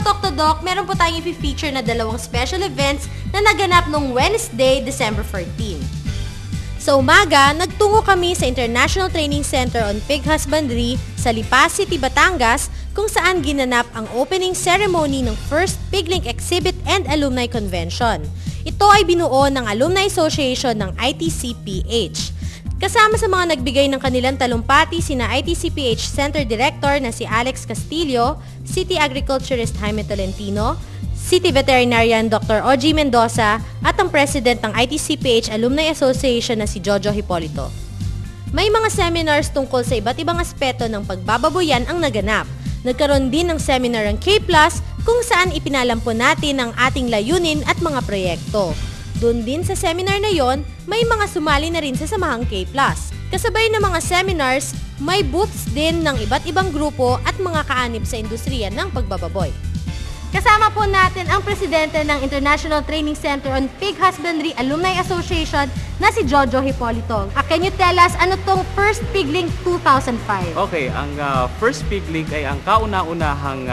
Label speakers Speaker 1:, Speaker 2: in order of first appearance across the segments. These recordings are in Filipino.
Speaker 1: Talk to Doc, meron po tayong i-feature na dalawang special events na naganap noong Wednesday, December 14. Sa umaga, nagtungo kami sa International Training Center on Pig Husbandry sa Lipa City, Batangas, kung saan ginanap ang opening ceremony ng first Piglink Exhibit and Alumni Convention. Ito ay binuo ng Alumni Association ng ITCPH. Kasama sa mga nagbigay ng kanilang talumpati sina ITCPH Center Director na si Alex Castillo, City Agriculturist Jaime Tolentino, City Veterinarian Dr. O.G. Mendoza at ang President ng ITCPH Alumni Association na si Jojo Hipolito. May mga seminars tungkol sa iba't ibang aspeto ng pagbababoyan ang naganap. Nagkaroon din ng seminar ang K+, kung saan ipinalampo natin ang ating layunin at mga proyekto. Doon din sa seminar na yon, may mga sumali na rin sa Samahang K+. Kasabay ng mga seminars, may booths din ng iba't ibang grupo at mga kaanib sa industriya ng pagbababoy. Kasama po natin ang presidente ng International Training Center on Pig Husbandry Alumni Association na si Jojo Hipolito. Can you tell us ano tong First Piglink 2005?
Speaker 2: Okay, ang First Piglink ay ang kauna-unahang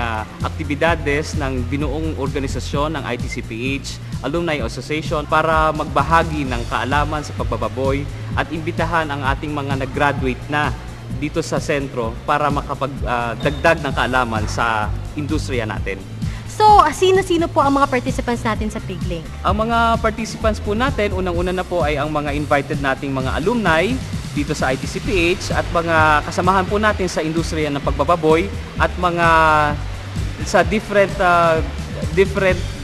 Speaker 2: aktibidades ng binuong organisasyon ng ITCPH Alumni Association para magbahagi ng kaalaman sa pagbababoy at imbitahan ang ating mga nag-graduate na dito sa sentro para makapagdagdag ng kaalaman sa industriya natin.
Speaker 1: So, sino-sino po ang mga participants natin sa Piglink?
Speaker 2: Ang mga participants po natin, unang-una na po ay ang mga invited nating mga alumni dito sa ITCPH at mga kasamahan po natin sa industriya ng pagbababoy at mga sa different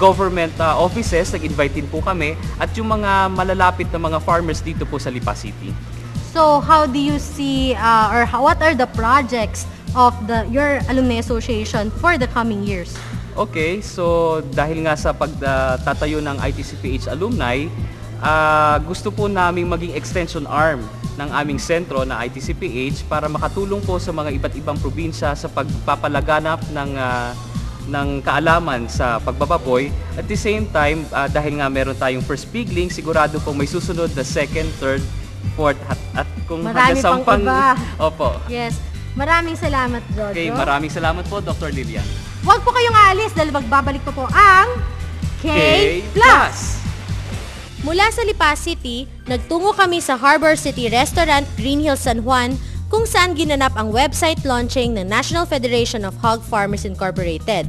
Speaker 2: government offices, nag-invite din po kami at yung mga malalapit na mga farmers dito po sa Lipa City.
Speaker 1: So, how do you see what are the projects of your alumni association for the coming years?
Speaker 2: Okay, so dahil nga sa pagtatayo ng ITCPH alumni, gusto po naming maging extension arm ng aming sentro na ITCPH para makatulong po sa mga iba't ibang probinsya sa pagpapalaganap ng kaalaman sa pagbababoy. At the same time, dahil nga meron tayong first Piglink, sigurado po may susunod na second, third, fourth at kung
Speaker 1: marami pang iba.
Speaker 2: Opo.
Speaker 1: Yes. Maraming salamat, Jojo.
Speaker 2: Okay, maraming salamat po, Dr. Lilian.
Speaker 1: Huwag po kayong aalis dahil magbabalik po ang K+. Mula sa Lipa City, nagtungo kami sa Harbor City Restaurant, Green Hills, San Juan, kung saan ginanap ang website launching ng National Federation of Hog Farmers Incorporated.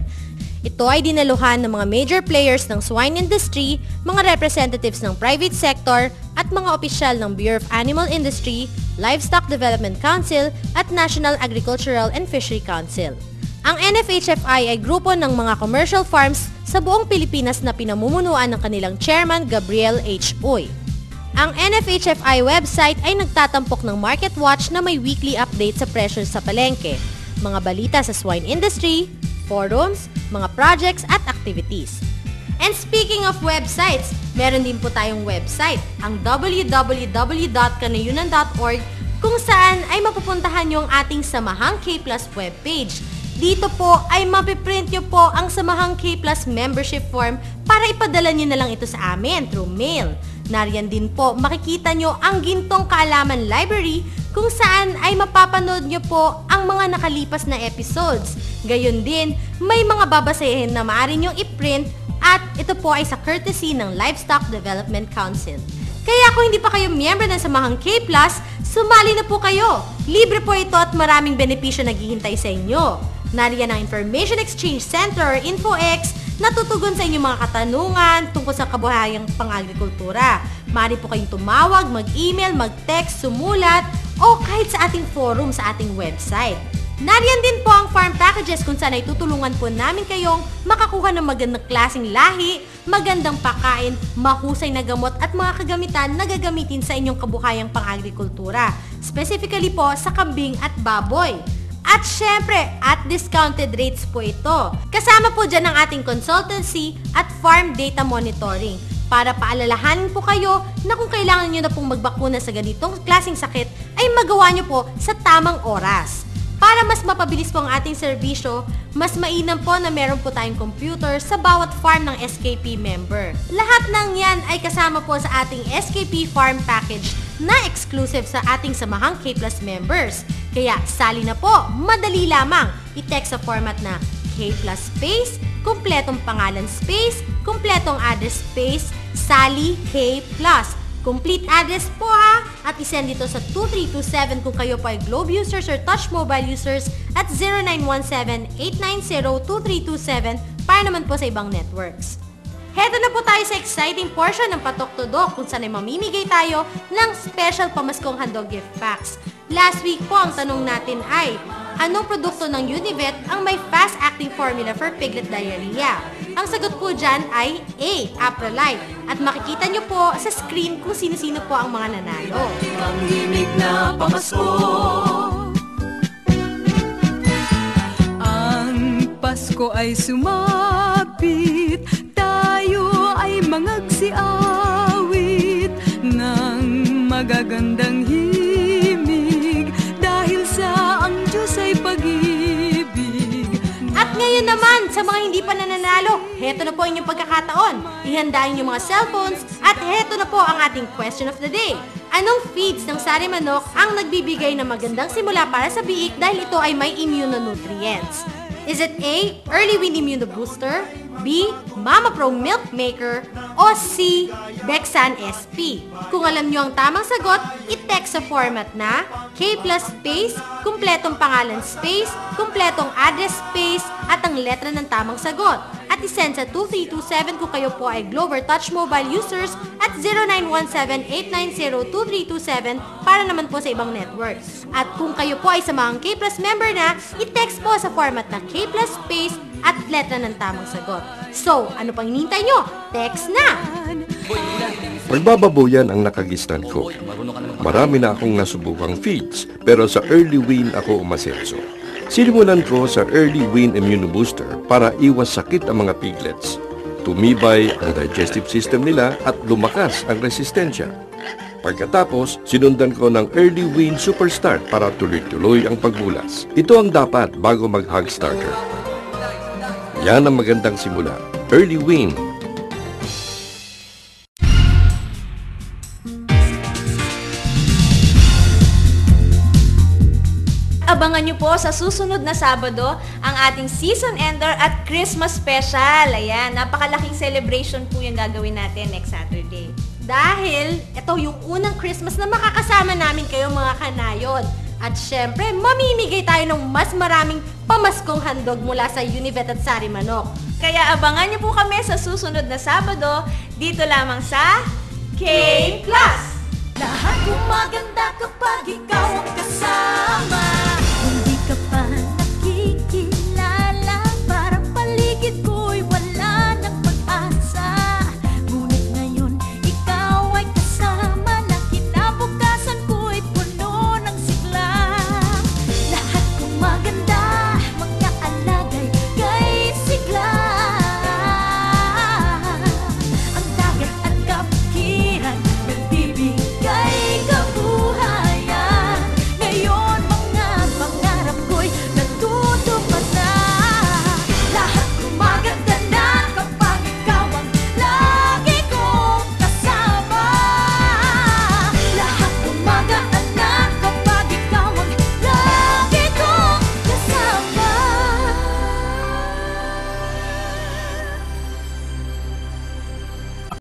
Speaker 1: Ito ay dinaluhan ng mga major players ng swine industry, mga representatives ng private sector, at mga opisyal ng Bureau of Animal Industry, Livestock Development Council, at National Agricultural and Fishery Council. Ang NFHFI ay grupo ng mga commercial farms sa buong Pilipinas na pinamumunuan ng kanilang chairman Gabriel H. Uy. Ang NFHFI website ay nagtatampok ng market watch na may weekly update sa presyo sa palengke, mga balita sa swine industry, forums, mga projects at activities. And speaking of websites, meron din po tayong website, ang www.kanayunan.org, kung saan ay mapupuntahan nyo ang ating Samahang K+ webpage. Dito po ay mapiprint nyo po ang Samahang K+ membership form para ipadala nyo na lang ito sa amin through mail. Nariyan din po makikita nyo ang Gintong Kaalaman Library kung saan ay mapapanood nyo po ang mga nakalipas na episodes. Gayon din, may mga babasahin na maaari nyong i-print at ito po ay sa courtesy ng Livestock Development Council. Kaya kung hindi pa kayo miyembro ng Samahang K+, sumali na po kayo. Libre po ito at maraming benepisyo naghihintay sa inyo. Nariyan ang Information Exchange Center or InfoX na tutugon sa inyong mga katanungan tungkol sa kabuhayang pang-agrikultura. Maaari po kayong tumawag, mag-email, mag-text, sumulat, o kahit sa ating forum sa ating website. Nariyan din po ang farm packages kung saan ay tutulungan po namin kayong makakuha ng magandang klaseng lahi, magandang pagkain, mahusay na gamot at mga kagamitan na gagamitin sa inyong kabuhayang pang-agrikultura. Specifically po sa kambing at baboy. At syempre, at discounted rates po ito. Kasama po dyan ang ating consultancy at farm data monitoring para paalalahanin po kayo na kung kailangan nyo na pong magbakuna sa ganitong klaseng sakit ay magawa nyo po sa tamang oras. Para mas mapabilis po ang ating serbisyo, mas mainam po na meron po tayong computer sa bawat farm ng SKP member. Lahat ng yan ay kasama po sa ating SKP Farm Package na exclusive sa ating Samahang K+ members. Kaya sali na po, madali lamang. I-text sa format na K+ space kumpletong pangalan space, kumpletong address space, Sally K+. Complete address po ha, at isend dito sa 2327 kung kayo po ay Globe users or Touch Mobile users at 0917-890-2327 para naman po sa ibang networks. Heto na po tayo sa exciting portion ng Patok Tudok kung saan ay mamimigay tayo ng special pamaskong handog gift packs. Last week po ang tanong natin ay, anong produkto ng Univet ang may fast-acting formula for piglet diarrhea? Ang sagot po dyan ay A. Aprolite. At makikita nyo po sa screen kung sino-sino po ang mga nanalo.
Speaker 3: Ang himig na pamasko. Ang Pasko ay sumapit, tayo ay mangagsiawit ng magagandang himig dahil sa ang Diyos ay pag-ibig.
Speaker 1: At ngayon naman, sa mga hindi pa nananalo, heto na po inyong pagkakataon. Ihandaan yung mga cellphones at heto na po ang ating question of the day. Anong feeds ng sari manok ang nagbibigay ng magandang simula para sa biik dahil ito ay may immunonutrients? Is it A. Early Win Immunobooster, B. Mama Pro Milk Maker, o C. Bexan SP? Kung alam nyo ang tamang sagot, i-text sa format na K plus space, kumpletong pangalan space, kumpletong address space, at ang letra ng tamang sagot. At isend sa 2327 kung kayo po ay Globe or Touch Mobile users at 0917-890-2327 para naman po sa ibang networks. At kung kayo po ay samahang K Plus member na, i-text po sa format na K plus space at letra ng tamang sagot. So, ano pang hinihintay nyo? Text na!
Speaker 4: Magbababoyan ang nakagisnan ko. Marami na akong nasubukang feeds, pero sa early win ako umasenso. Sinimulan ko sa early win immunobooster para iwas sakit ang mga piglets. Tumibay ang digestive system nila at lumakas ang resistensya. Pagkatapos, sinundan ko ng early win superstart para tuloy-tuloy ang pagbulas. Ito ang dapat bago mag-hog starter. Yan ang magandang simula. Early win.
Speaker 5: Abangan nyo po sa susunod na Sabado ang ating season ender at Christmas special. Ayan, napakalaking celebration po yung gagawin natin next Saturday.
Speaker 1: Dahil ito yung unang Christmas na makakasama namin kayo mga kanayod. At syempre, mamimigay tayo ng mas maraming pamaskong handog mula sa Univet at Sari Manok.
Speaker 5: Kaya abangan nyo po kami sa susunod na Sabado dito lamang sa K+.
Speaker 3: Lahat gumaganda kapag ikaw ang kasama.